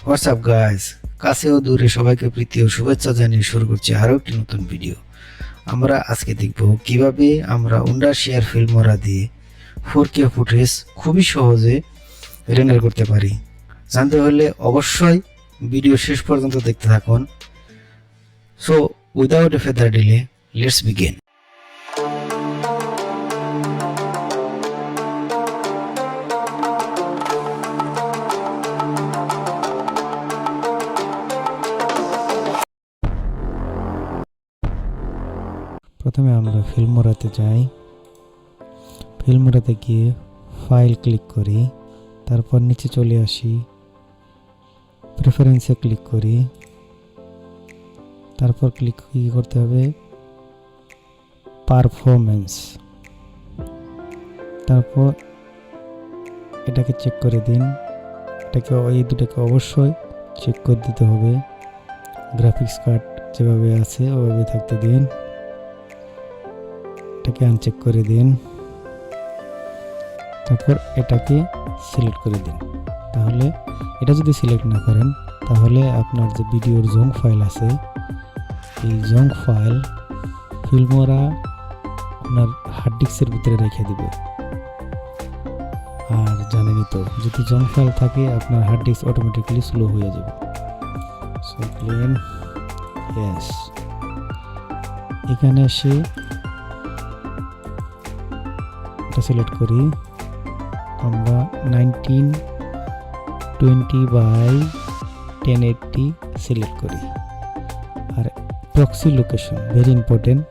WhatsApp guys, কাছে ও দূরে সবাইকে প্রীতি ও শুভেচ্ছা জানিয়ে শুরু করছি আরও একটি নতুন ভিডিও। আমরা আজকে দেখব কিভাবে আমরা wondershare filmora দিয়ে 4K ফুটেজ খুবই সহজে রেন্ডার করতে পারি। জানতে হলে অবশ্যই ভিডিও শেষ পর্যন্ত দেখতে থাকুন। So without a further delay, let's begin. প্রথমে আমরা ফিল্মোরাতে যাই। ফিল্মোরাতে গিয়ে ফাইল ক্লিক করি, তারপর নিচে চলে আসি, প্রেফারেন্সে ক্লিক করি, তারপর ক্লিক করতে হবে পারফরম্যান্স, তারপর এটাকে চেক করে দিন। এই দুটাকে অবশ্যই চেক করে দিতে হবে। গ্রাফিক্স কার্ড যেভাবে আছে ওভাবে থাকতে দিন, এটাকে আনচেক করে দিন, তারপর এটাকে সিলেক্ট করে দিন। তাহলে এটা যদি সিলেক্ট না করেন তাহলে আপনার যে ভিডিওর জং ফাইল আছে, এই জং ফাইল ফিল্মোরা আপনার হার্ড ডিস্কের ভিতরে রেখে দিবে। আর জানেনই তো, যদি জং ফাইল থাকে আপনার হার্ড ডিস্ক অটোমেটিক্যালি স্লো হয়ে যাবে। So clean, yes. এখানে এসে এটা সিলেক্ট করি, আমরা 1920x1080 সিলেক্ট করি। আর প্রক্সি লোকেশন ভেরি ইম্পর্টেন্ট,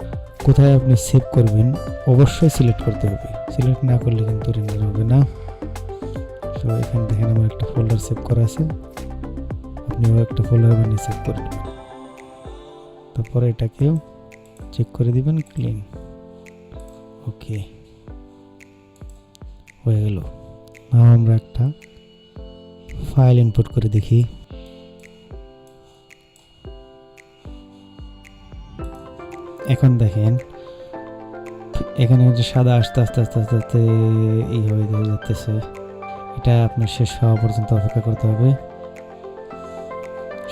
কোথায় আপনি সেভ করবেন অবশ্যই সিলেক্ট করতে হবে। সিলেক্ট না করলে কিন্তু রেন্ডার হবে না। তো এখানে দেখেন আমার একটা ফোল্ডার সেভ করা আছে, আপনিও একটা ফোল্ডার বানিয়ে সেভ করে নেবেন। তারপরে এটাকেও চেক করে দিবেন, ক্লিন, ওকে হয়ে গেল। নাও আমরা একটা ফাইল ইনপুট করে দেখি। এখন দেখেন এখানে যে সাদা আস্তে আস্তে আস্তে আস্তে আস্তে এই হয়ে যাচ্ছে। এটা আপনার শেষ হওয়া পর্যন্ত অপেক্ষা করতে হবে।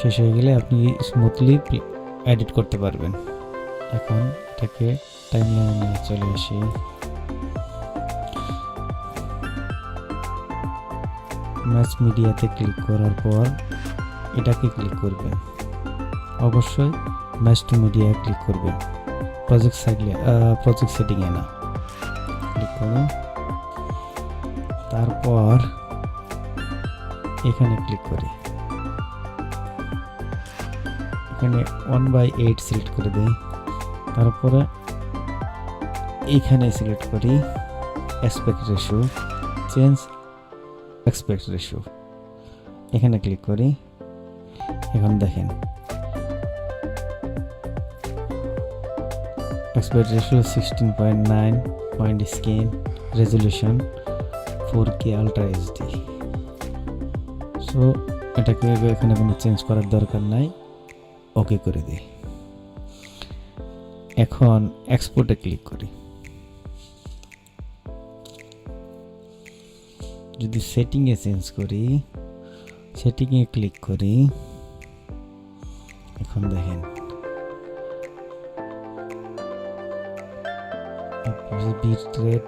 শেষ হয়ে গেলে আপনি স্মুথলি এডিট করতে পারবেন। এখন এটাকে টাইমলাইনে নিয়ে চলে আসি। ম্যাচ মিডিয়াতে ক্লিক করার পর এটাকে ক্লিক করবেন, অবশ্যই ম্যাচ টু মিডিয়া ক্লিক করবেন, প্রজেক্ট সেটিংয়ে না। ক্লিক করুন, তারপর এখানে ক্লিক করি, এখানে 1/8 সিলেক্ট করে দেই। তারপরে এইখানে সিলেক্ট করি aspect ratio, change aspect ratio, এখানে ক্লিক করি। এখন দেখেন aspect ratio 16.9, point scan, resolution 4K ultra HD. So এটাকে এখানে কোনো চেঞ্জ করার দরকার নাই, ওকে করে দিই। এখন এক্সপোর্টে ক্লিক করি। যদি সেটিংয়ে চেঞ্জ করি, সেটিংয়ে ক্লিক করি, এখন দেখেন বিট রেট,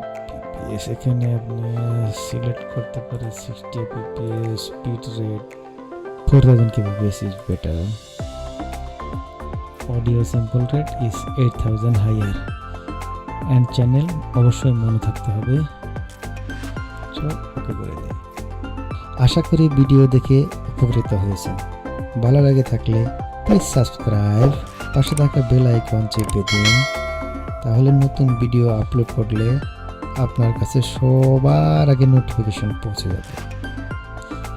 fps, এখানে আপনি সিলেক্ট করতে পারেন 60 fps, bit rate 4000 kbps is better, audio sample rate is 8000 higher, and channel অবশ্যই মনে থাকতে হবে। ওকে করে দেয়। আশা করি ভিডিও দেখে উপকৃত হয়েছেন। ভালো লাগে থাকলে প্লিজ সাবস্ক্রাইব, পাশে থাকা বেল আইকন চেপে দিন, তাহলে নতুন ভিডিও আপলোড করলে আপনার কাছে সবার আগে নোটিফিকেশন পৌঁছে যাবে।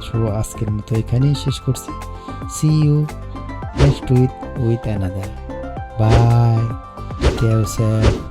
সো আজকের মতো এখানেই শেষ করছি। See you next with another. Bye, take care.